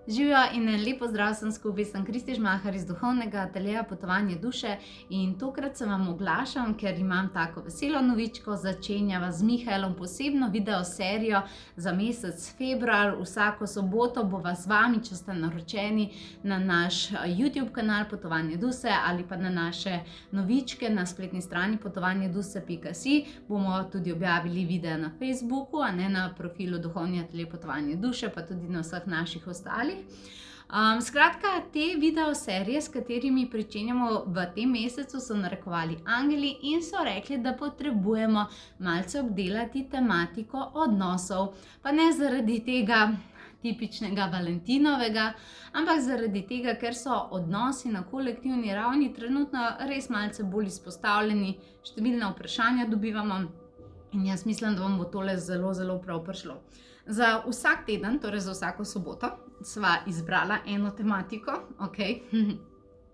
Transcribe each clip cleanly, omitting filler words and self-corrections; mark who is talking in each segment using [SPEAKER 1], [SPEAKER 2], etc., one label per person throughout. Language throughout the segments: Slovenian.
[SPEAKER 1] Živijo in lepo zdrav sem skupaj, sem Kristi Žmahar iz duhovnega ateljeja Potovanje duše in tokrat se vam oglašam, ker imam tako veselo novičko. Začenjava z Mihaelom posebno video serijo za mesec februar. Vsako soboto bova z vami, če ste naročeni na naš YouTube kanal Potovanje duše ali pa na naše novičke na spletni strani potovanjeduse.si. Bomo tudi objavili videa na Facebooku, a ne na profilu Duhovni atelje Potovanje duše, pa tudi na vseh naših ostalih. Skratka, te video serije, s katerimi pričenjamo v tem mesecu, so narekovali angeli in so rekli, da potrebujemo malce obdelati tematiko odnosov. Pa ne zaradi tega tipičnega valentinovega, ampak zaradi tega, ker so odnosi na kolektivni ravni trenutno res malce bolj izpostavljeni, številna vprašanja dobivamo in jaz mislim, da vam bo tole zelo, zelo prav prišlo. Za vsak teden, torej za vsako soboto, sva izbrala eno tematiko, ok?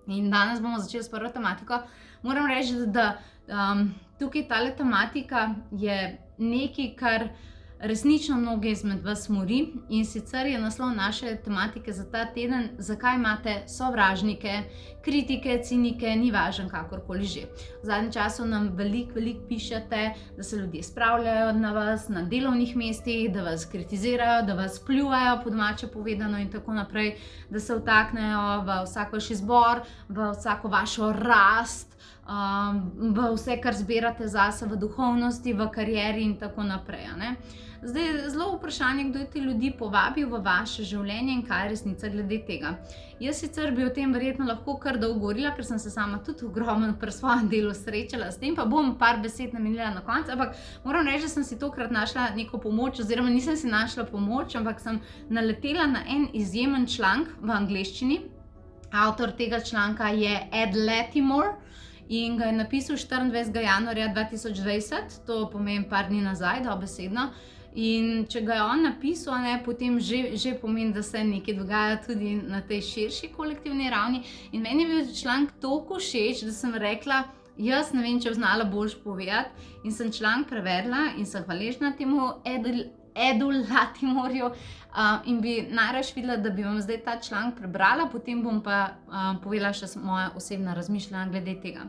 [SPEAKER 1] In danes bomo začeli s prvo tematiko. Moram reči, da tukaj tale tematika je nekaj, kar resnično mnoge izmed vas mori, in sicer je naslov naše tematike za ta teden: zakaj imate sovražnike, kritike, cinike, ni važno, kakorkoli že. V zadnjem času nam veliko pišete, da se ljudje spravljajo na vas na delovnih mestih, da vas kritizirajo, da vas pljuvajo, po domače povedano, in tako naprej, da se vtaknejo v vsak vaš izbor, v vsako vašo rast, v vse, kar zbirate zase v duhovnosti, v karieri in tako naprej, ne? Zdaj je zelo vprašanje, kdo je te ljudi povabil v vaše življenje in kaj je resnica glede tega. Jaz sicer bi o tem verjetno lahko kar dolgo govorila, ker sem se sama tudi ogromno pri svojem delu srečala s tem, pa bom par besed namenila na koncu, ampak moram reči, da sem si tokrat našla neko pomoč, oziroma nisem si našla pomoč, ampak sem naletela na en izjemen članek v angleščini. Avtor tega članka je Ed Latimore in ga je napisal 24. januarja 2020, to pomeni par dni nazaj, dobesedno. In če ga je on napisal, ne, potem že pomeni, da se nekaj dogaja tudi na tej širši kolektivni ravni. In meni je bil članek toliko všeč, da sem rekla, jaz ne vem, če bi znala boljše povedati, in sem članek prevedla in sem hvaležna temu Edu Latimorju, in bi najraje videla, da bi vam zdaj ta članek prebrala, potem bom pa povedala še moja osebna razmišljanja glede tega.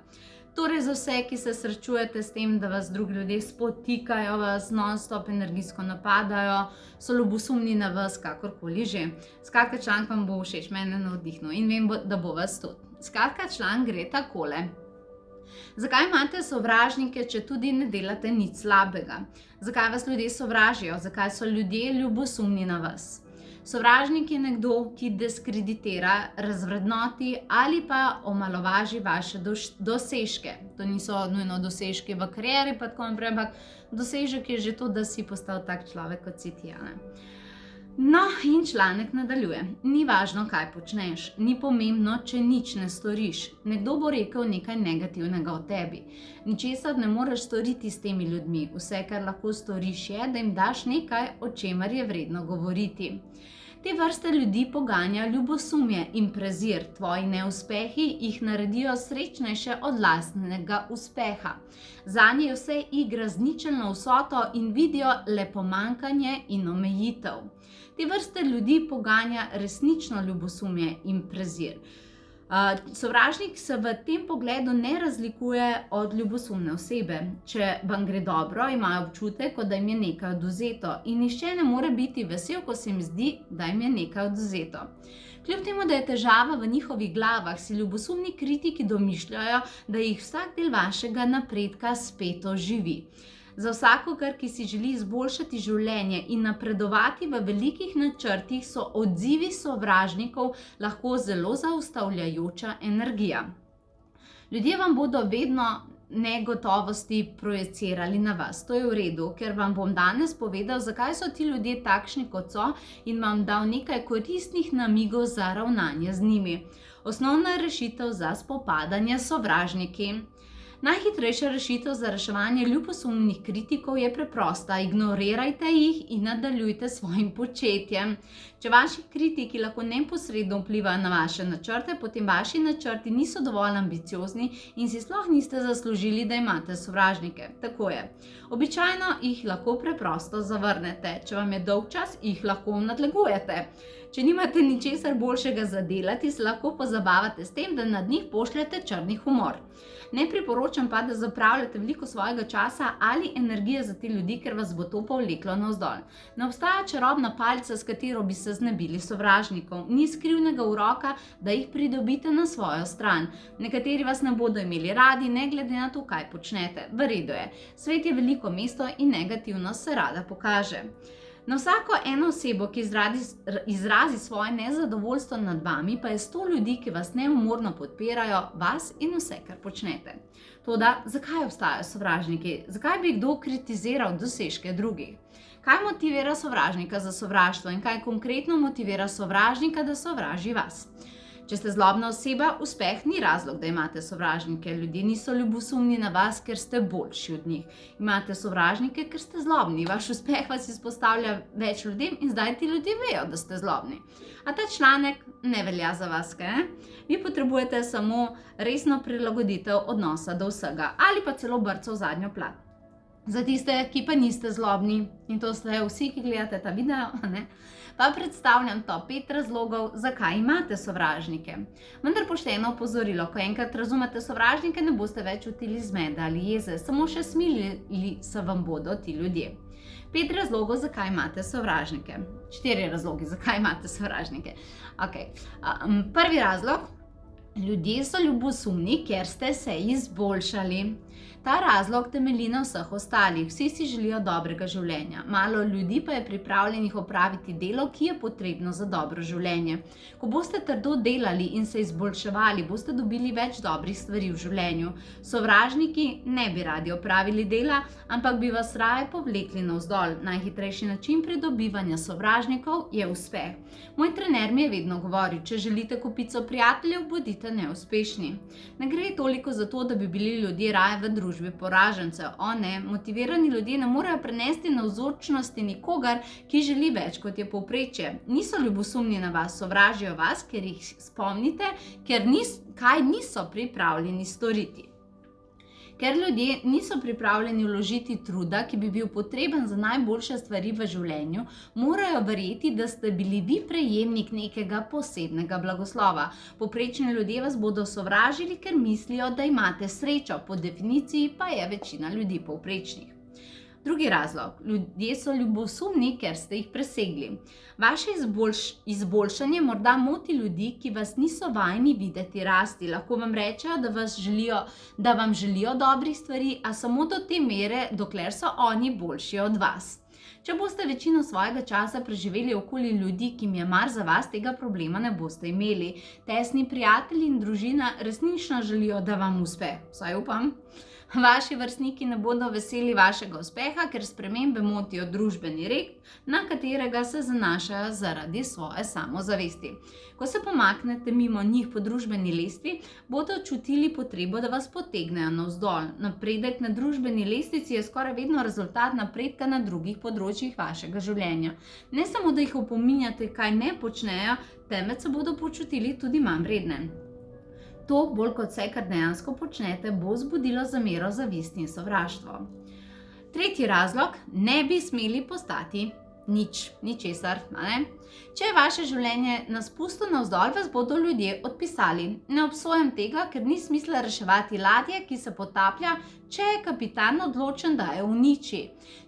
[SPEAKER 1] Torej, za vse, ki se srečujete s tem, da vas drugi ljudje spotikajo, vas non-stop energijsko napadajo, so ljubosumni na vas, kakorkoli že. Skratka, članek vam bo všeč, mene navdihnil in vem, da bo vas tudi. Skratka, članek gre takole. Zakaj imate sovražnike, če tudi ne delate nič slabega? Zakaj vas ljudje sovražijo? Zakaj so ljudje ljubosumni na vas? Sovražnik je nekdo, ki diskreditira, razvrednoti ali pa omalovaži vaše dosežke. To niso nujno dosežki v karieri, pa tako naprej, ampak dosežek je že to, da si postal tak človek, kot si ti, ne? No, in članek nadaljuje. Ni važno, kaj počneš, ni pomembno, če nič ne storiš. Nekdo bo rekel nekaj negativnega o tebi. Ničesar ne moreš storiti s temi ljudmi. Vse, kar lahko storiš, je, da jim daš nekaj, o čemer je vredno govoriti. Te vrste ljudi poganja ljubosumje in prezir. Tvoji neuspehi jih naredijo srečnejše od lastnega uspeha. Zanje je vse igra z ničelno vsoto in vidijo le pomanjkanje in omejitev. Te vrste ljudi poganja resnično ljubosumje in prezir. Sovražnik se v tem pogledu ne razlikuje od ljubosumne osebe. Če vam gre dobro, imajo občutek, kot da jim je nekaj odvzeto, in nihče ne more biti vesel, ko se jim zdi, da jim je nekaj odvzeto. Kljub temu, da je težava v njihovih glavah, si ljubosumni kritiki domišljajo, da jih vsak del vašega napredka spet oživi. Za vsakogar, ki si želi izboljšati življenje in napredovati v velikih načrtih, so odzivi sovražnikov lahko zelo zaustavljajoča energija. Ljudje vam bodo vedno negotovosti projicirali na vas. To je v redu, ker vam bom danes povedal, zakaj so ti ljudje takšni, kot so, in vam dal nekaj koristnih namigov za ravnanje z njimi. Osnovna rešitev za spopadanje s sovražniki. Najhitrejša rešitev za reševanje ljubosumnih kritikov je preprosta: ignorirajte jih in nadaljujte s svojim početjem. Če vaši kritiki lahko neposredno vplivajo na vaše načrte, potem vaši načrti niso dovolj ambiciozni in si sploh niste zaslužili, da imate sovražnike. Tako je. Običajno jih lahko preprosto zavrnete. Če vam je dolgčas, jih lahko nadlegujete. Če nimate ničesar boljšega za delati, se lahko pozabavate s tem, da nad njih pošljete črni humor. Ne priporočam pa, da zapravljate veliko svojega časa ali energije za te ljudi, ker vas bo to povleklo navzdol. Ne obstaja čarobna palica, s katero bi se znebili sovražnikov. Ni skrivnega uroka, da jih pridobite na svojo stran. Nekateri vas ne bodo imeli radi, ne glede na to, kaj počnete. V redu je. Svet je veliko mesto in negativnost se rada pokaže. Na vsako eno osebo, ki izrazi svoje nezadovoljstvo nad vami, pa je 100 ljudi, ki vas neumorno podpirajo, vas in vse, kar počnete. Toda, zakaj obstajajo sovražniki? Zakaj bi kdo kritiziral dosežke drugih? Kaj motivira sovražnika za sovraštvo in kaj konkretno motivira sovražnika, da sovraži vas? Če ste zlobna oseba, uspeh ni razlog, da imate sovražnike. Ljudje niso ljubosumni na vas, ker ste boljši od njih. Imate sovražnike, ker ste zlobni. Vaš uspeh vas izpostavlja več ljudem in zdaj ti ljudje vejo, da ste zlobni. A ta članek ne velja za vas, kaj? Vi potrebujete samo resno prilagoditev odnosa do vsega ali pa celo brco v zadnjo plat. Za tiste, ki pa niste zlobni, in to ste vsi, ki gledate ta video, pa predstavljam top 5 razlogov, zakaj imate sovražnike. Vendar pošteno opozorilo: ko enkrat razumete sovražnike, ne boste več čutili zmede ali jeze, samo še smilili se vam bodo ti ljudje. 5 razlogov, zakaj imate sovražnike. 4 razlogi, zakaj imate sovražnike. Prvi razlog: ljudje so ljubosumni, ker ste se izboljšali. Ta razlog temelji na vseh ostalih. Vsi si želijo dobrega življenja. Malo ljudi pa je pripravljenih opraviti delo, ki je potrebno za dobro življenje. Ko boste trdo delali in se izboljševali, boste dobili več dobrih stvari v življenju. Sovražniki ne bi radi opravili dela, ampak bi vas raje povlekli navzdol. Najhitrejši način pridobivanja sovražnikov je uspeh. Moj trener mi je vedno govoril: če želite kopico prijateljev, bodite neuspešni. Ne gre toliko za to, da bi bili ljudje raje v družbi poražencev. Motivirani ljudje ne morejo prenesti navzočnosti nikogar, ki želi več, kot je povprečje. Niso ljubosumni na vas, sovražijo vas, ker jih spomnite, kaj niso pripravljeni storiti. Ker ljudje niso pripravljeni vložiti truda, ki bi bil potreben za najboljše stvari v življenju, morajo verjeti, da ste bili vi prejemnik nekega posebnega blagoslova. Povprečni ljudje vas bodo sovražili, ker mislijo, da imate srečo, po definiciji pa je večina ljudi povprečnih. Drugi razlog: ljudje so ljubosumni, ker ste jih presegli. Vaše izboljšanje morda moti ljudi, ki vas niso vajeni videti rasti. Lahko vam rečejo, da vam želijo dobrih stvari, a samo do te mere, dokler so oni boljši od vas. Če boste večino svojega časa preživeli okoli ljudi, ki jim je mar za vas, tega problema ne boste imeli. Tesni prijatelji in družina resnično želijo, da vam uspe. Vsaj upam. Vaši vrstniki ne bodo veseli vašega uspeha, ker spremembe motijo družbeni red, na katerega se zanašajo zaradi svoje samozavesti. Ko se pomaknete mimo njih po družbeni lestvi, bodo čutili potrebo, da vas potegnejo navzdol. Napredek na družbeni lestvici je skoraj vedno rezultat napredka na drugih področjih vašega življenja. Ne samo, da jih opominjate, kaj ne počnejo, temveč se bodo počutili tudi manj vredne. To, bolj kot vse, kar dejansko počnete, bo vzbudilo zamero, zavist in sovraštvo. Tretji razlog: ne bi smeli postati ničesar. Če je vaše življenje na spustu navzdol, vas bodo ljudje odpisali. Ne obsojam tega, ker ni smisla reševati ladje, ki se potaplja, če je kapitan odločen, da jo uniči.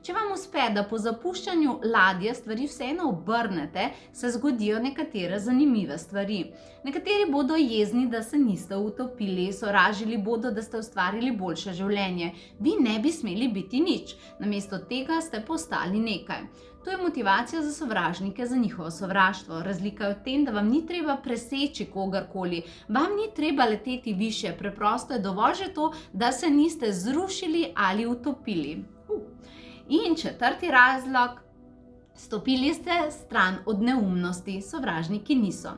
[SPEAKER 1] Če vam uspe, da po zapuščanju ladje stvari vseeno obrnete, se zgodijo nekatere zanimive stvari. Nekateri bodo jezni, da se niste utopili, sovražili bodo, da ste ustvarili boljše življenje. Vi ne bi smeli biti nič, namesto tega ste postali nekaj. To je motivacija za sovražnike, za njihovo sovraštvo. Razlika je v tem, da vam ni treba preseči kogarkoli, vam ni treba leteti višje, preprosto je dovolj že to, da se niste zrušili ali utopili. In četrti razlog: Stopili ste stran od neumnosti, sovražniki niso.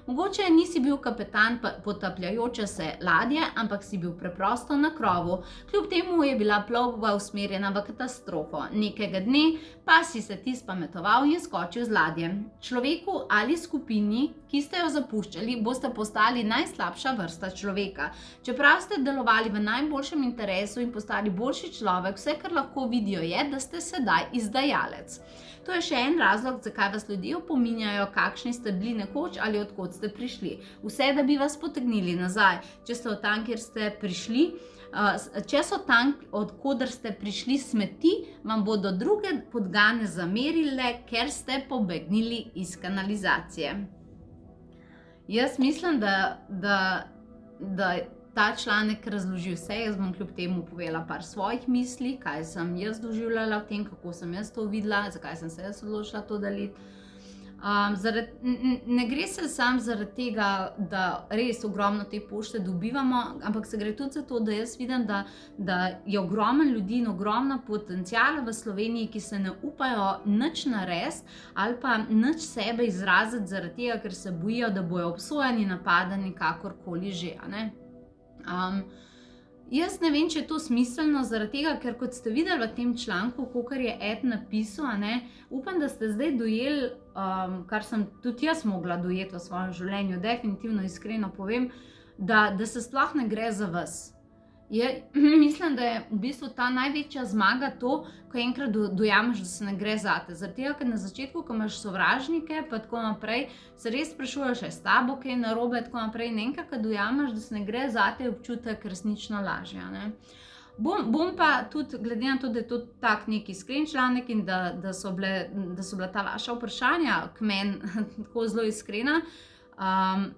[SPEAKER 1] Mogoče nisi bil kapetan potapljajoče se ladje, ampak si bil preprosto na krovu. Kljub temu je bila plovba usmerjena v katastrofo. Nekega dne pa si se ti spametoval in skočil z ladje. Človeku ali skupini, ki ste jo zapuščali, boste postali najslabša vrsta človeka. Čeprav ste delovali v najboljšem interesu in postali boljši človek, vse, kar lahko vidijo, je, da ste sedaj izdajalec. To je še en razlog, zakaj vas ljudje opominjajo, kakšni ste bili nekoč ali odkot ste prišli. Vse, da bi vas potegnili nazaj. Če so tam, kjer ste prišli, če so tam, odkoder ste prišli smeti, vam bodo druge podgane zamerile, ker ste pobegnili iz kanalizacije. Jaz mislim, da ta članek razloži vse. Jaz bom kljub temu povedala par svojih misli, kaj sem jaz doživljala v tem, kako sem jaz to videla, zakaj sem se jaz odločila to deliti. Ne gre se samo zaradi tega, da res ogromno te pošte dobivamo, ampak se gre tudi za to, da jaz vidim, da je ogromno ljudi in ogromno potenciala v Sloveniji, ki se ne upajo nič narediti ali pa nič sebe izraziti zaradi tega, ker se bojijo, da bojo obsojeni, napadani, kakorkoli že, ne? Jaz ne vem, če je to smiselno, zaradi tega, ker kot ste videli v tem članku, kakor je Ed napisal, upam, da ste zdaj dojeli, kar sem tudi jaz mogla dojeti v svojem življenju, definitivno iskreno povem, da se sploh ne gre za vas. Mislim, da je v bistvu ta največja zmaga to, ko enkrat dojameš, da se ne gre zate. Zaradi tega, ker na začetku, ko imaš sovražnike, pa tako naprej, se res sprašuješ, je s tabo kaj narobe, tako naprej. In enkrat, ko dojameš, da se ne gre zate, je občutek resnično lažje, ne. Bom pa tudi, glede na to, da je to tak nek iskren članek in da so bila ta vaša vprašanja k meni tako zelo iskrena,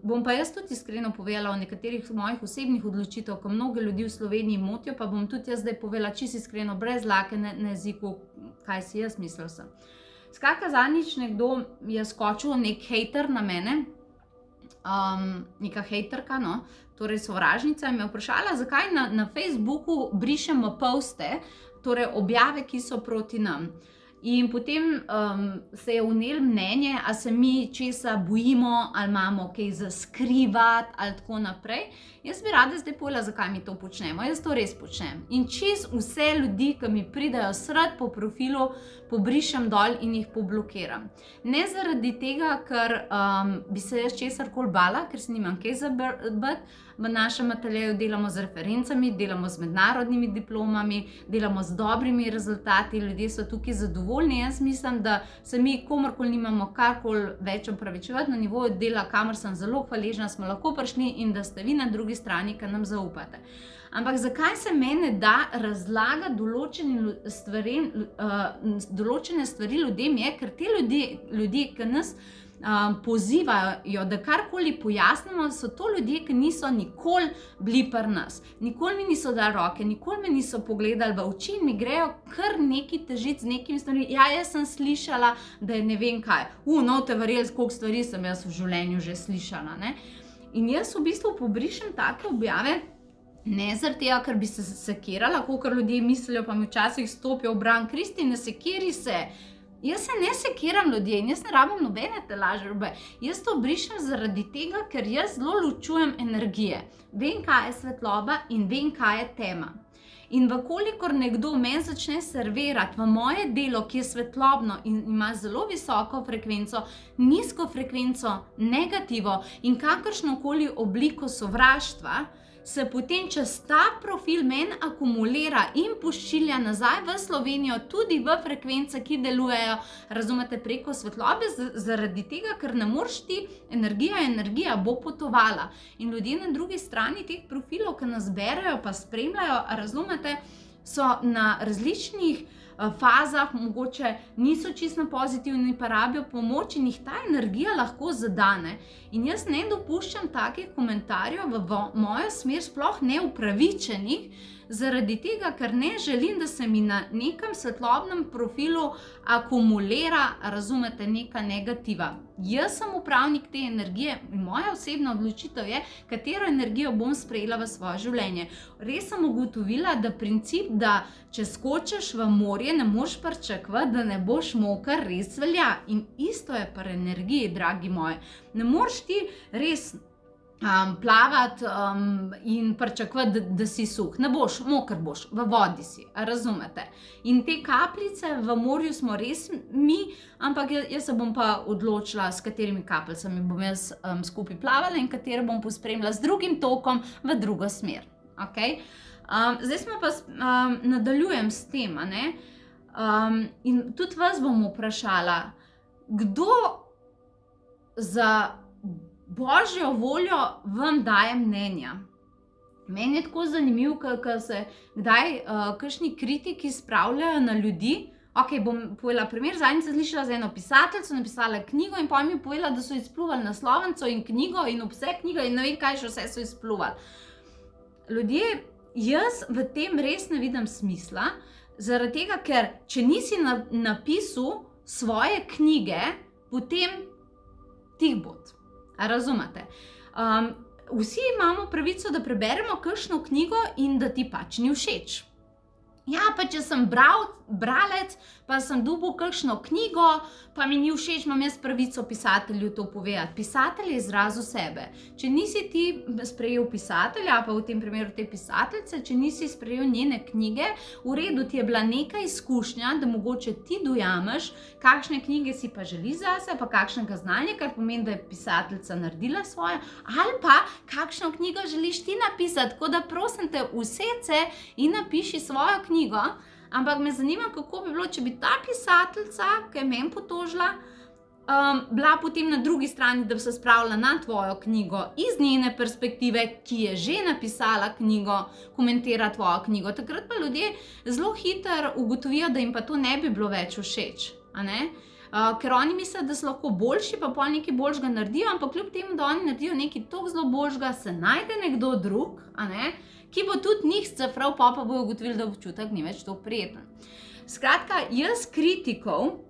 [SPEAKER 1] bom pa jaz tudi iskreno povedala o nekaterih mojih osebnih odločitev, ko mnogo ljudi v Sloveniji motijo, pa bom tudi jaz zdaj povedala čisto iskreno, brez lake na jeziku, kaj si jaz mislil sem. Skratka, zadnjič nekdo je skočil, nek hejter na mene, neka hejterka, no, torej sovražnica, in me vprašala, zakaj na Facebooku brišemo poste, torej objave, ki so proti nam. In potem se je vnelo mnenje, a se mi česa bojimo, ali imamo kaj za skrivati, ali tako naprej. Jaz bi rada zdaj povedala, zakaj mi to počnemo. Jaz to res počnem. In čisto vse ljudi, ki mi pridejo sredi po profilu, pobrišem dol in jih poblokiram. Ne zaradi tega, ker bi se jaz česarkoli bala, ker se nimam kaj za bati. V našem ateljeju delamo z referencami, delamo z mednarodnimi diplomami, delamo z dobrimi rezultati, ljudje so tukaj zadovoljni. Jaz mislim, da se mi komorkoli nimamo karkoli več opravičevati. Na nivoju dela, kamor sem zelo hvaležna, smo lahko prišli in da ste vi na drugi strani, ki nam zaupate. Ampak zakaj se mene da razlagati določene stvari ljudem, je, ker te ljudje, ki nas pozivajo, da karkoli pojasnimo, so to ljudje, ki niso nikoli bili pri nas. Nikoli mi niso dali roke, nikoli me niso pogledali v oči in mi grejo kar neki težiti z nekimi stvarmi. Ja, jaz sem slišala, da je ne vem kaj. No, te verjeli, koliko stvari sem jaz v življenju že slišala, ne? In jaz v bistvu pobrišem take objave, ne zaradi tega, ker bi se sekirala, kakor ljudje mislijo, pa mi včasih stopijo v bran, Kristi, ne sekiri se. Jaz se ne sekiram, ljudje, in jaz ne rabim nobene te lažbe. Jaz to brišem zaradi tega, ker jaz zelo ločujem energije. Vem, kaj je svetloba in vem, kaj je tema. In vkolikor nekdo meni začne servirati v moje delo, ki je svetlobno in ima zelo visoko frekvenco, nizko frekvenco, negativo in kakršnokoli obliko sovraštva, se potem čez ta profil meni akumulira in pošilja nazaj v Slovenijo, tudi v frekvence, ki delujejo, razumete, preko svetlobe, zaradi tega, ker ne moreš ti, energija bo potovala. In ljudje na drugi strani teh profilov, ki nas berejo pa spremljajo, razumete, so na različnih fazah, mogoče niso čisto pozitivni, pa rabijo pomoč in jih ta energija lahko zadane. In jaz ne dopuščam takih komentarjev v mojo smer, sploh neupravičenih, zaradi tega, ker ne želim, da se mi na nekem svetlobnem profilu akumulira, razumete, neka negativa. Jaz sem upravnik te energije in moja osebna odločitev je, katero energijo bom sprejela v svoje življenje. Res sem ugotovila, da princip, da če skočiš v morje, zdravje, ne moreš pričakovati, da ne boš imel, kar res velja. In isto je pri energiji, dragi moji. Ne moreš ti res plavati in pričakovati, da si suh. Ne boš, moker boš, v vodi si, razumete? In te kapljice v morju smo res mi, ampak jaz se bom pa odločila, s katerimi kapljicami bom jaz skupaj plavala in katere bom pospremila z drugim tokom v drugo smer. Okay? Zdaj smo pa nadaljujem s tem, ne? In tudi vas bom vprašala, kdo za Božjo voljo vam daje mnenja. Meni je tako zanimivo, ko se kdaj kakšni kritiki spravljajo na ljudi. Ok, bom povedala primer, zadnjič sem slišala za eno pisateljico, napisala knjigo in potem mi je povedala, da so izpljuvali naslovnico in knjigo in vse knjigo in ne vem kaj še vse so izpljuvali. Ljudje, jaz v tem res ne vidim smisla, zaradi tega, ker če nisi napisal svoje knjige, potem tih bod. Razumete? Vsi imamo pravico, da preberemo kakšno knjigo in da ti pač ni všeč. Ja, pa če sem bralec, pa sem dobil kakšno knjigo, pa mi ni všeč, imam jaz pravico pisatelju to povedati. Pisatelj je izrazil sebe. Če nisi ti sprejel pisatelja, pa v tem primeru te pisateljice, če nisi sprejel njene knjige, v redu ti je bila neka izkušnja, da mogoče ti dojameš, kakšne knjige si pa želi zase, pa kakšnega znanja, kar pomeni, da je pisateljica naredila svoje, ali pa kakšno knjigo želiš ti napisati. Tako da prosim te, usece in napiši svojo knjigo. Ampak me zanima, kako bi bilo, če bi ta pisateljica, ki je meni potožila, bila potem na drugi strani, da bi se spravila na tvojo knjigo iz njene perspektive, ki je že napisala knjigo, komentira tvojo knjigo. Takrat pa ljudje zelo hitro ugotovijo, da jim pa to ne bi bilo več všeč. Ker oni mislijo, da so lahko boljši, pa pol nekaj boljšega naredijo, ampak kljub temu, da oni naredijo nekaj toliko zelo boljšega, se najde nekdo drug, ki bo tudi njih scefral, pa bojo ugotovili, da občutek ni več to prijeten. Skratka, jaz kritikov,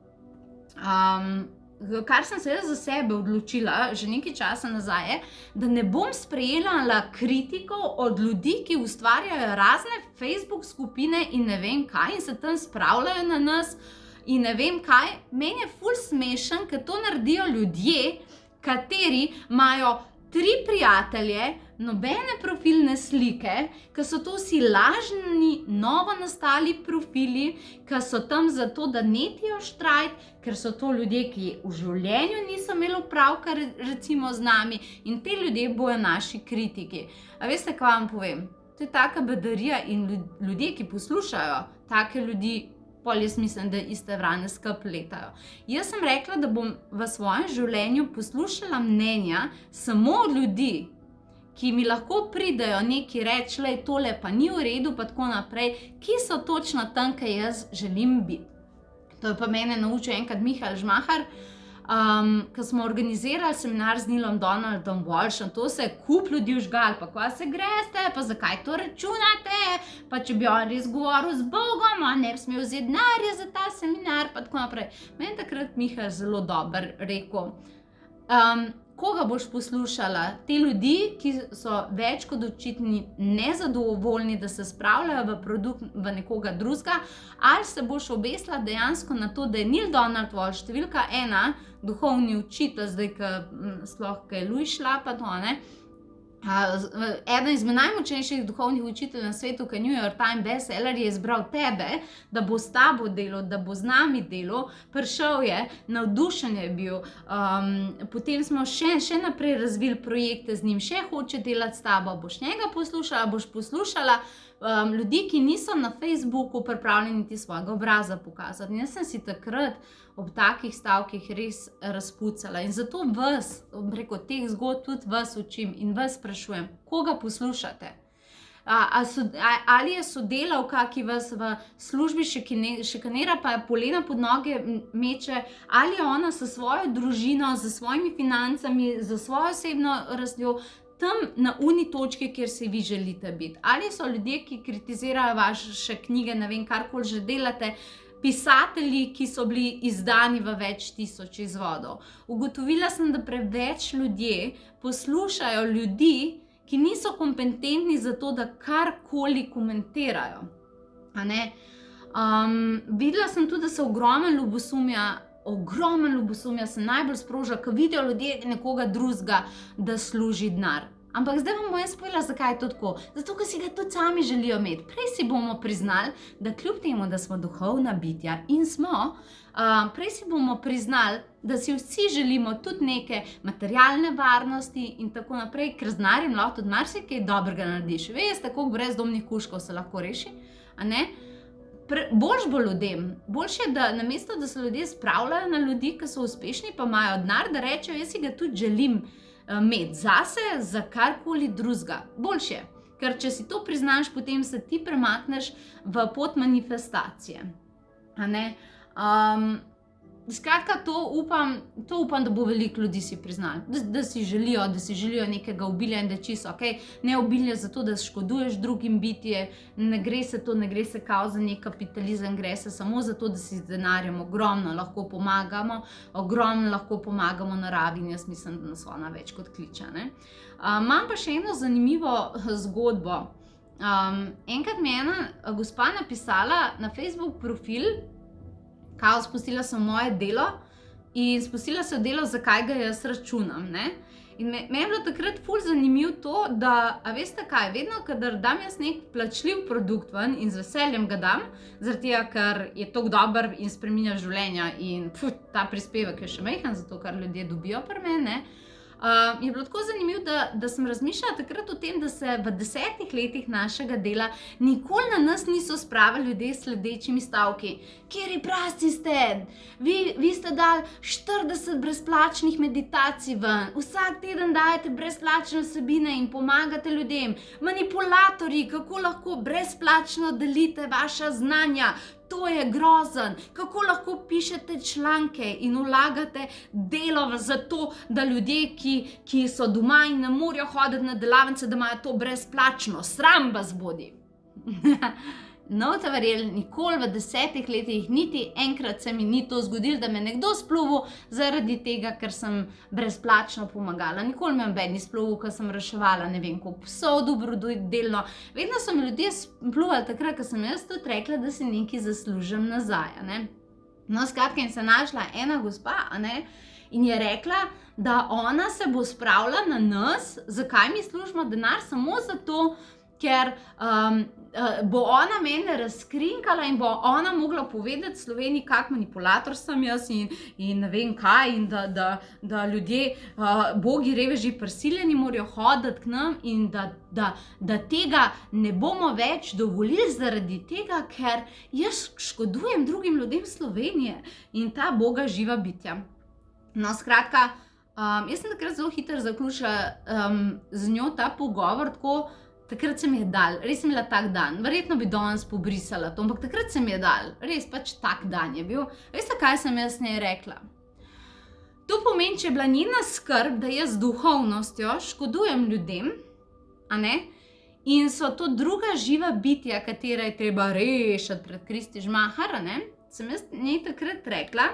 [SPEAKER 1] kar sem se za sebe odločila že nekaj časa nazaj, je, da ne bom sprejela kritikov od ljudi, ki ustvarjajo razne Facebook skupine in ne vem kaj in se tam spravljajo na nas in ne vem kaj. Meni je ful smešen, ker to naredijo ljudje, kateri imajo 3 prijatelje, nobene profilne slike, ker so to vsi lažni, novo nastali profili, ker so tam zato, da netijo štrajt, ker so to ljudje, ki v življenju niso imeli opravka recimo z nami in te ljudje bojo naši kritiki. A veste, kaj vam povem? To je taka bedarija in ljudje, ki poslušajo take ljudi, pol jaz mislim, da iste vrane skup letajo. Jaz sem rekla, da bom v svojem življenju poslušala mnenja samo od ljudi, ki mi lahko pridejo neki reči, lej, tole pa ni v redu, pa tako naprej, ki so točno tam, kaj jaz želim biti. To je pa mene naučil enkrat Mihael Žmahar, ko smo organizirali seminar z Neilom Donaldom Walshom, to se je kup ljudi vžgal, pa kva se greste, pa zakaj to računate, pa če bi on res govoril z Bogom, on ne bi smel vzeti denarja za ta seminar, pa tako naprej. Meni takrat Mihael zelo dober rekel, koga boš poslušala? Te ljudi, ki so več kot očitni nezadovoljni, da se spravljajo v produkt v nekoga drugega, ali se boš obesila dejansko na to, da je Neil Donald Walsh številka 1, duhovni učitelj, zdaj, sploh, ki je luj šla, pa to, eden izmed najmočnejših duhovnih učiteljev na svetu, ki je New York Times bestseller, je izbral tebe, da bo s tabo delal, da bo z nami delal, prišel je, navdušen je bil, potem smo še naprej razvili projekte z njim, še hoče delati s tabo, boš njega poslušala, boš poslušala ljudi, ki niso na Facebooku pripravljeni ti svojega obraza pokazati. In jaz sem si takrat ob takih stavkih res razpucala in zato vas, preko teh zgodb tudi vas učim in vas sprašujem, koga poslušate? Ali je sodelavka, ki vas v službi šikanira, pa polena pod noge meče, ali je ona s svojo družino, s svojimi financami, s svojo osebno rastjo, tam na uni točki, kjer se vi želite biti. Ali so ljudje, ki kritizirajo vaše knjige, ne vem, karkoli že delate, pisatelji, ki so bili izdani v več tisoč izvodov. Ugotovila sem, da preveč ljudje poslušajo ljudi, ki niso kompetentni za to, da karkoli komentirajo. Videla sem tudi, da se ogromno ljubosumja se najbolj sproža, ko vidijo ljudje nekoga drugega, da služi denar. Ampak zdaj vam bom jaz povedala, zakaj je to tako. Zato, ker si ga tudi sami želijo imeti. Prej si bomo priznali, da kljub temu, da smo duhovna bitja in smo, prej si bomo priznali, da si vsi želimo tudi neke materialne varnosti in tako naprej, ker z denarjem lahko tudi marsikaj dobrega narediš. Veste, koliko brezdomnih kužkov se lahko reši, a ne? Boljš bo ljudem. Boljše je, da namesto, da se ljudje spravljajo na ljudi, ki so uspešni, pa imajo denar, da rečejo, jaz si ga tudi želim imeti zase, za karkoli drugega. Boljše. Ker če si to priznaš, potem se ti premakneš v pot manifestacije. A ne? Skratka, to upam, da bo veliko ljudi si priznali, da si želijo nekega obilja in da je čisto ok. Ne obilje zato, da škoduješ drugim bitje, ne gre se kao za nek kapitalizem, gre se samo zato, da si z denarjem ogromno lahko pomagamo naravi in jaz mislim, da nas ona več kot kliče. Imam pa še eno zanimivo zgodbo. Enkrat mi je ena gospa napisala na Facebook profil, kao spustila sem moje delo in spustila sem delo, zakaj ga jaz računam. In meni je bilo takrat ful zanimivo to, da, a veste kaj, vedno, kadar dam jaz nek plačljiv produkt ven in z veseljem ga dam, zaradi tega, ker je tako dober in spreminja življenja in ta prispevek je še majhen, zato ker ljudje dobijo pri meni, je bilo tako zanimivo, da sem razmišljala takrat o tem, da se v 10 letih našega dela nikoli na nas niso spravili ljudje s sledečimi stavki. Kjeri prasti ste, vi ste dali 40 brezplačnih meditacij ven, vsak teden dajete brezplačne vsebine in pomagate ljudem. Manipulatorji, kako lahko brezplačno delite vaša znanja? To je grozen. Kako lahko pišete članke in vlagate delo za to, da ljudje, ki so doma in ne morejo hoditi na delavnice, da imajo to brezplačno. Sram vas bodi. No, te verjeli, nikoli v 10 letih, niti enkrat se mi ni to zgodilo, da me nekdo splovil zaradi tega, ker sem brezplačno pomagala. Nikoli me noben ni splovil, ker sem reševala ne vem koliko psov dobrodelno. Vedno so mi ljudje splovali takrat, ker sem jaz tudi rekla, da si nekaj zaslužim nazaj. No, skratka, in se našla ena gospa, in je rekla, da ona se bo spravila na nas, zakaj mi služimo denar, samo zato, ker bo ona mene razkrinkala in bo ona mogla povedati Sloveniji, kak manipulator sem jaz in ne vem kaj, in da ljudje, bogi reveži prisiljeni morajo hoditi k nam in da tega ne bomo več dovolili zaradi tega, ker jaz škodujem drugim ljudem Slovenije in ta boga živa bitja. No, skratka, jaz sem takrat zelo hitro zaključila z njo ta pogovor, tako takrat se mi je dal, res sem bila tak dan, verjetno bi danes pobrisala to, ampak takrat se mi je dal, res pač tak dan je bil. Veste, kaj sem jaz njej rekla? To pomeni, če je bila njena skrb, da jaz z duhovnostjo škodujem ljudem, in so to druga živa bitja, katera je treba rešiti pred Kristi žmahar, sem jaz njej takrat rekla,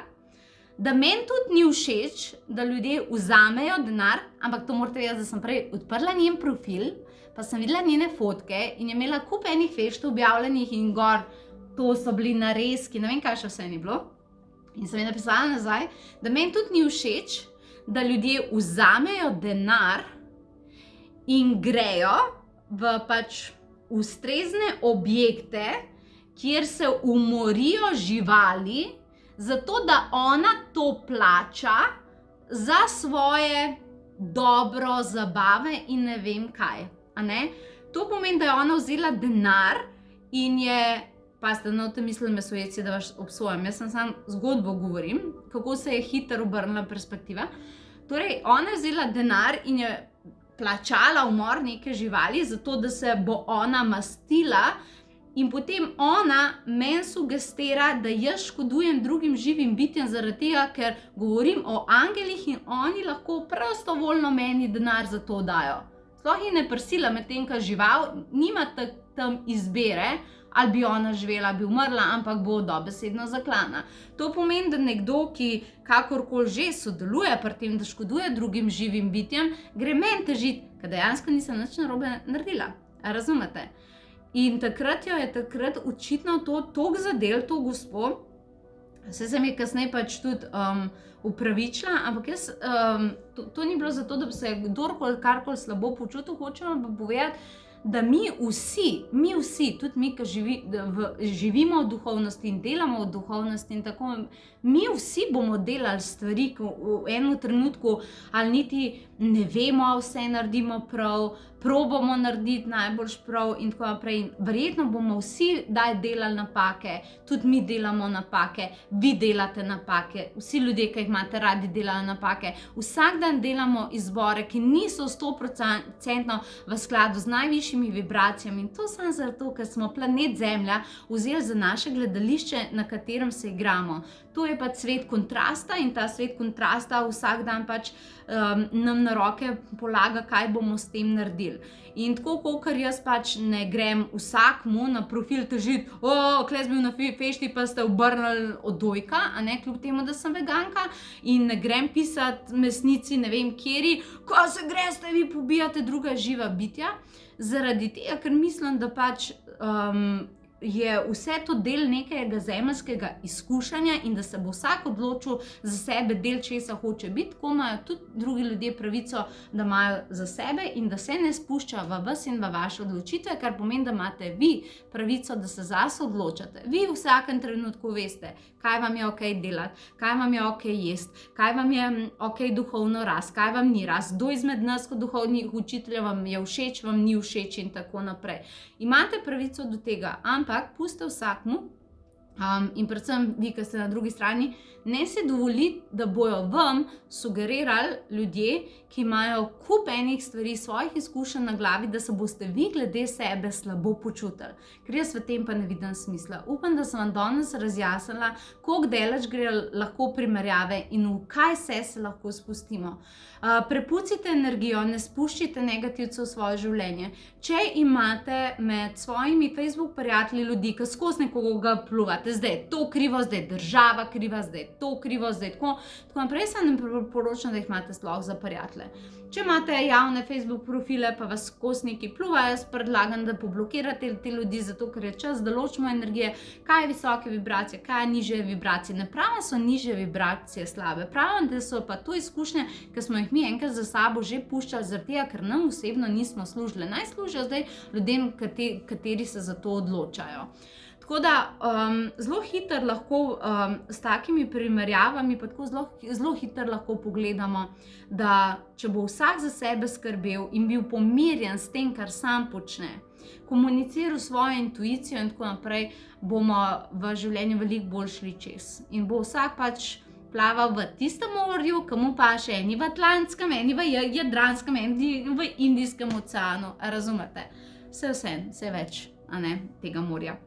[SPEAKER 1] da meni tudi ni všeč, da ljudje vzamejo denar, ampak to morate vedeti, da sem prej odprla njen profil, pa sem videla njene fotke in je imela kup enih feštov objavljenih in gor, to so bili narezki, ne vem kaj še vse ni bilo. In sem ji napisala nazaj, da meni tudi ni všeč, da ljudje vzamejo denar in grejo v pač ustrezne objekte, kjer se umorijo živali, zato da ona to plača za svoje dobro zabave in ne vem kaj. To pomeni, da je ona vzela denar in je, pazite, no, te mislim me sojeci, da vas obsojam, jaz sem samo zgodbo govorim, kako se je hitro obrnila perspektiva. Torej, ona je vzela denar in je plačala umor neke živali, zato da se bo ona mastila in potem ona meni sugestira, da jaz škodujem drugim živim bitjem zaradi tega, ker govorim o angelih in oni lahko prostovoljno meni denar za to dajo. Sploh je ne prisila, medtem ko žival nima tam izbere, ali bi ona živela, bi umrla, ampak bo dobesedno zaklana. To pomeni, da nekdo, ki kakorkoli že sodeluje pri tem, da škoduje drugim živim bitjem, gre meni težiti, ker dejansko nisem nič narobe naredila. Razumete? In takrat jo je očitno to toliko zadel, to gospo. Saj sem je kasneje pač tudi upravičila, ampak jaz, to ni bilo zato, da bi se kdorkoli karkoli slabo počutil, hočem pa povedati, da mi vsi, tudi mi, ki živimo v duhovnosti in delamo v duhovnosti in tako, mi vsi bomo delali stvari, ko v enem trenutku ali niti ne vemo, vse naredimo prav, probamo narediti najboljš prav in tako naprej. Verjetno bomo vsi delali napake, tudi mi delamo napake, vi delate napake, vsi ljudje, ki jih imate radi, delajo napake. Vsak dan delamo izbore, ki niso 100% v skladu z najvišjimi vibracijami. In to samo zato, ker smo planet Zemlja vzeli za naše gledališče, na katerem se igramo. To je pač svet kontrasta in ta svet kontrasta vsak dan pač nam na roke polaga, kaj bomo s tem naredili. In tako, kakor jaz pač ne grem vsakmu na profil težiti, kle sem bil na fešti, pa ste obrnili odojka, a ne, kljub temu, da sem veganka, in ne grem pisati mesnici, ne vem kjeri, ko se greste, vi pobijate druga živa bitja, zaradi tega, ker mislim, da pač je vse to del nekega zemeljskega izkušanja in da se bo vsak odločil za sebe del, česa hoče biti, tako imajo tudi drugi ljudje pravico, da imajo za sebe in da se ne spušča v vas in v vaše odločitve, kar pomeni, da imate vi pravico, da se zase odločate. Vi v vsakem trenutku veste, kaj vam je okej delati, kaj vam je okej jesti, kaj vam je okej duhovno rast, kaj vam ni rast, kdo izmed nas kot duhovnih učiteljev vam je všeč, vam ni všeč in tako naprej. Imate pravico do tega, ampak pustite vsakmu in predvsem vi, ki ste na drugi strani, ne se dovoliti, da bojo vam sugerirali ljudje, ki imajo kup enih stvari, svojih izkušenj na glavi, da se boste vi glede sebe slabo počutili. Ker jaz v tem pa ne vidim smisla. Upam, da sem vam danes razjasnila, koliko daleč gre lahko primerjave in v kaj se lahko spustimo. Prepucite energijo, ne spuščite negativcev v svoje življenje. Če imate med svojimi Facebook prijatelji ljudi, ki skozi nekoga pljuvate, zdaj je to krivo, zdaj je država kriva, zdaj je to krivo, zdaj je tako naprej, se ne priporočam, da jih imate sploh za prijatelje. Če imate javne Facebook profile, pa vas skozi neki pljuvajo, jaz predlagam, da poblokirate te ljudi, zato ker je čas, da ločimo energije, kaj je visoke vibracije, kaj je nižje vibracije. Ne pravim, so nižje vibracije slabe, pravim, da so pa to izkušnje, ki smo jih mi enkrat za sabo že puščali, zaradi tega, ker nam osebno nismo služili. Naj služijo zdaj ljudem, kateri se za to odločajo. Tako da zelo hitro lahko s takimi primerjavami, pa tako zelo hitro lahko pogledamo, da če bo vsak za sebe skrbel in bil pomirjen s tem, kar sam počne, komuniciral svojo intuicijo in tako naprej, bomo v življenju veliko bolj šli čez. In bo vsak pač plaval v tistem morju, ki mu paše, eni v Atlantskem, eni v Jadranskem, eni v Indijskem oceanu, razumete? Vse več, a ne, tega morja.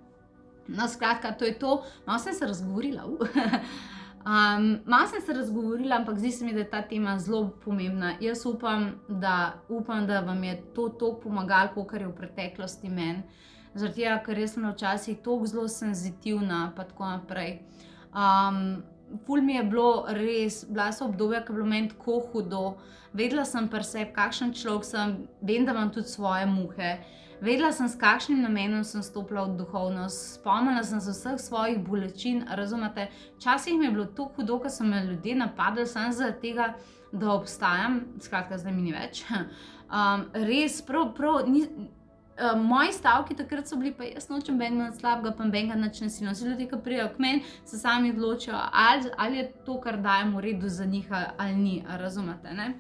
[SPEAKER 1] No, skratka, to je to. Malo sem se razgovorila. Ampak zdi se mi, da je ta tema zelo pomembna. Jaz upam, da vam je to toliko pomagalo, kakor je v preteklosti meni. Zaradi tega, ker jaz sem včasih toliko zelo senzitivna, pa tako naprej. Ful mi je bilo res, bila so obdobja, ki je bilo meni tako hudo. Vedela sem pri sebi, kakšen človek sem, vem, da imam tudi svoje muhe. Vedela sem, s kakšnim namenom sem stopila v duhovnost, spomnila sem se vseh svojih bolečin, razumete? Včasih mi je bilo to hudo, ko so me ljudje napadali samo zaradi tega, da obstajam, skratka, zdaj mi ni več. Res, moji stavki takrat so bili, pa jaz nočem benga slabega, pa benga nič ne silno. Vsi ljudje, ki pridejo k meni, se sami odločijo, ali je to, kar dajem, v redu za njih, ali ni, razumete, ne?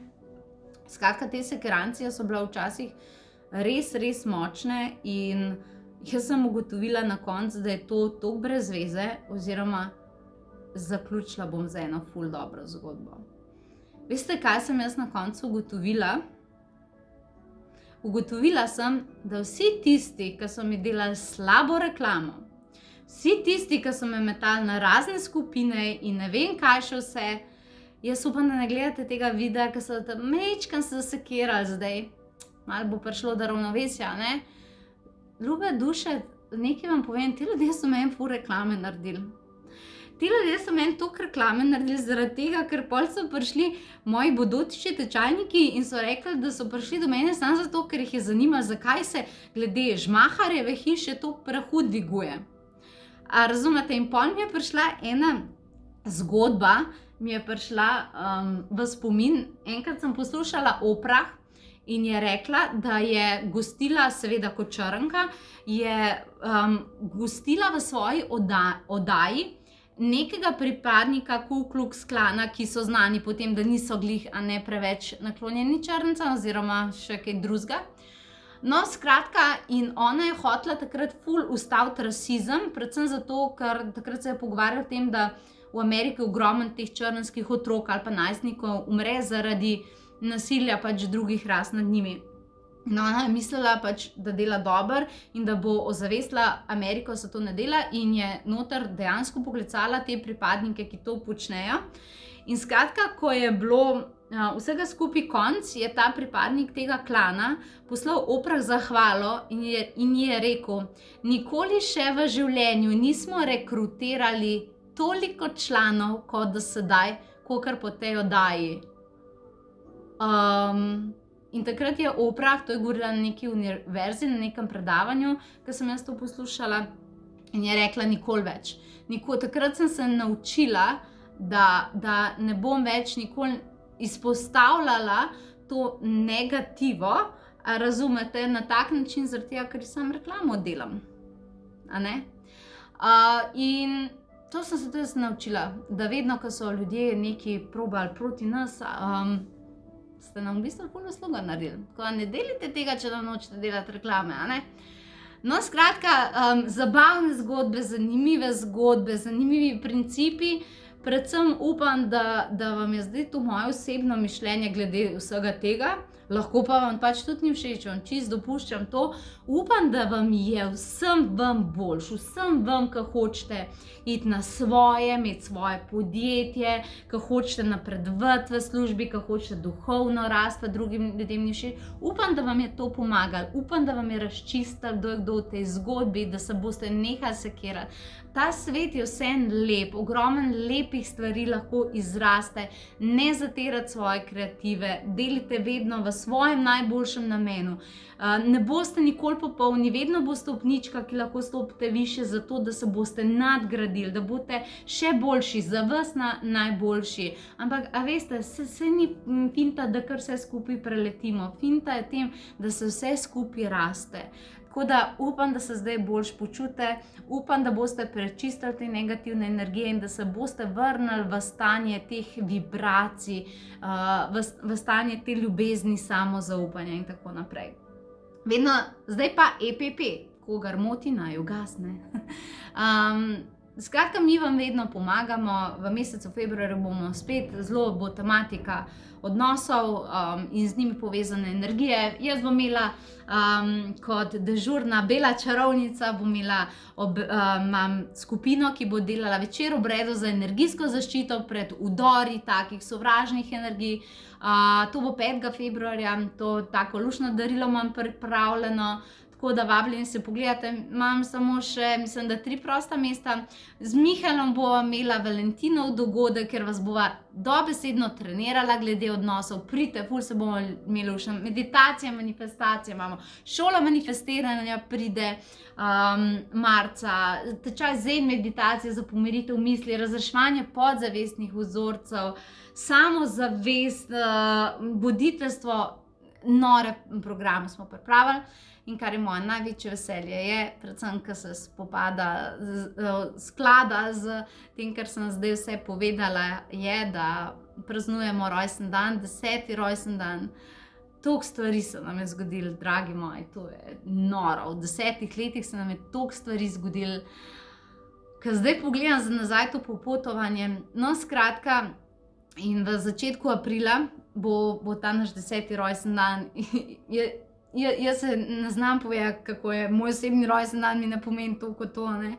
[SPEAKER 1] Skratka, te sekerancije so bile včasih res močne in jaz sem ugotovila na koncu, da je to toliko brez veze, oziroma zaključila bom z eno ful dobro zgodbo. Veste, kaj sem jaz na koncu ugotovila? Ugotovila sem, da vsi tisti, ki so mi delali slabo reklamo, vsi tisti, ki so me metali na razne skupine in ne vem kaj še vse, jaz upam, da ne gledate tega videa, ki so tam mečkam se zasekirali zdaj. Malo bo prišlo do ravnovesja, ne? Ljube duše, nekaj vam povem, ti ljudje so meni ful reklame naredili. ti ljudje so meni toliko reklame naredili zaradi tega, ker pol so prišli moji bodoči tečajniki in so rekli, da so prišli do mene samo zato, ker jih je zanimalo, zakaj se glede Žmaharjeve hiše to prahu dviguje. A razumete? In pol mi je prišla ena zgodba, mi je prišla v spomin. Enkrat sem poslušala Oprah in je rekla, da je gostila, seveda kot Črnka, je gostila v svoji oddaji nekega pripadnika Ku Klux Klana, ki so znani po tem, da niso glih, a ne preveč naklonjeni črncem oziroma še kaj drugega. No, skratka, in ona je hotela takrat ful ustaviti rasizem, predvsem zato, ker takrat se je pogovarjala o tem, da v Ameriki ogromno teh črnskih otrok ali pa najstnikov umre zaradi nasilja pač drugih ras nad njimi. No, ona je mislila pač, da dela dobro in da bo ozavestila Ameriko, se to ne dela, in je noter dejansko poklicala te pripadnike, ki to počnejo. In skratka, ko je bilo vsega skupaj konc, je ta pripadnik tega klana poslal Oprah zahvalo in je rekel: nikoli še v življenju nismo rekrutirali toliko članov kot do sedaj, kakor po tej oddaji. In takrat je Oprah, to je govorila na neki univerzi, na nekem predavanju, ker sem jaz to poslušala, in je rekla: nikoli več. Takrat sem se naučila, da ne bom več nikoli izpostavljala to negativo, razumete, na tak način, zaradi tega, ker sam reklamo delam. A ne? In to sem se tudi naučila, da vedno, ko so ljudje neki probali proti nas, ste nam v bistvu ful uslugo naredili. Tako da ne delite tega, če nam nočete delati reklame, a ne? No, skratka, zabavne zgodbe, zanimivi principi. Predvsem upam, da vam je zdaj to moje osebno mišljenje glede vsega tega. Lahko pa vam pač tudi ni všeč, vam čisto dopuščam to. Upam, da vam je vsem vam boljš, vsem vam, ki hočete iti na svoje, imeti svoje podjetje, ki hočete napredovati v službi, ki hočete duhovno rasti, drugim ljudem ni všeč. Upam, da vam je to pomagalo, upam, da vam je razčistilo, kdo je kdo v tej zgodbi, da se boste nehali sekirati. Ta svet je vseeno lep, ogromen lepih stvari lahko izraste, ne zatirati svoje kreative, delite vedno v svojem najboljšem namenu. Ne boste nikoli popolni, vedno bo stopnička, ki lahko stopite više, zato da se boste nadgradili, da boste še boljši, za vas najboljši. Ampak, a veste, se ni finta, da kar vse skupaj preletimo. Finta je tem, da se vse skupaj raste. Tako da upam, da se zdaj boljš počutite, upam, da boste prečistili te negativne energije in da se boste vrnili v stanje teh vibracij, v stanje te ljubezni, samozaupanja in tako naprej. Vedno, zdaj pa EPP, kogar moti naj ugasne. Skratka, mi vam vedno pomagamo, v mesecu februarju bomo spet, zelo bo tematika odnosov in z njimi povezane energije. Jaz bom imela kot dežurna bela čarovnica, imam skupino, ki bo delala večer obredov za energijsko zaščito pred vdori takih sovražnih energij. To bo 5. februarja, to tako luštno darilo imam pripravljeno. Tako da vabljeni se pogledate, imam samo še, mislim, da 3 prosta mesta. Z Mihaelom bova imela Valentinov dogodek, ker vas bova dobesedno trenirala glede odnosov. Pridite, ful se bomo imeli všem. Meditacije, manifestacije imamo, šola manifestiranja pride marca, tečaj zen meditacije za pomiritev misli, razreševanje podzavestnih vzorcev, samozavest, voditeljstvo, nore programe smo pripravili. In kar je moje največje veselje je, predvsem, ker se sklada z tem, kar sem zdaj vse povedala, je, da praznujemo rojsten dan, 10. rojsten dan. Toliko stvari se nam je zgodilo, dragi moji, to je noro. V 10 letih se nam je toliko stvari zgodilo. Ker zdaj pogledam za nazaj to popotovanje, no skratka, in v začetku aprila bo ta naš 10. rojsten dan. Jaz se ne znam povedati, kako je moj osebni rojsten dan, mi ne pomeni toliko to, ne.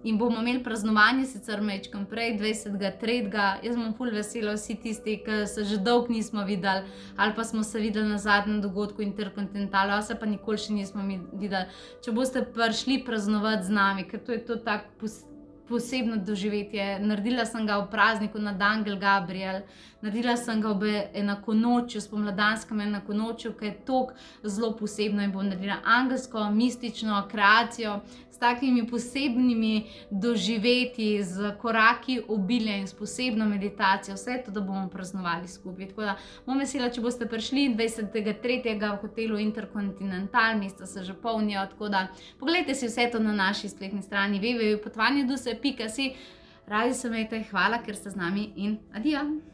[SPEAKER 1] In bomo imeli praznovanje, sicer majčkeno prej, 20.3. Jaz bom ful vesela, vsi tisti, ki se že dolgo nismo videli, ali pa smo se videli na zadnjem dogodku Interkontinental, ali se pa nikoli še nismo videli. Če boste prišli praznovati z nami, ker to je to tako posebno doživetje. Naredila sem ga v prazniku na Angel Gabriel, naredila sem ga ob enakonočju, spomladanskem enakonočju, ki je tako zelo posebno in bom naredila angelsko, mistično kreacijo s takimi posebnimi doživetji, z koraki obilja in s posebno meditacijo, vse to, da bomo praznovali skupaj. Tako da bom vesela, če boste prišli 23.3. v hotelu Intercontinental, mesta se že polnijo, tako da pogledajte si vse to na naši spletni strani www.potovanjeduse.si. Radi se imejte, hvala, ker ste z nami in adijo!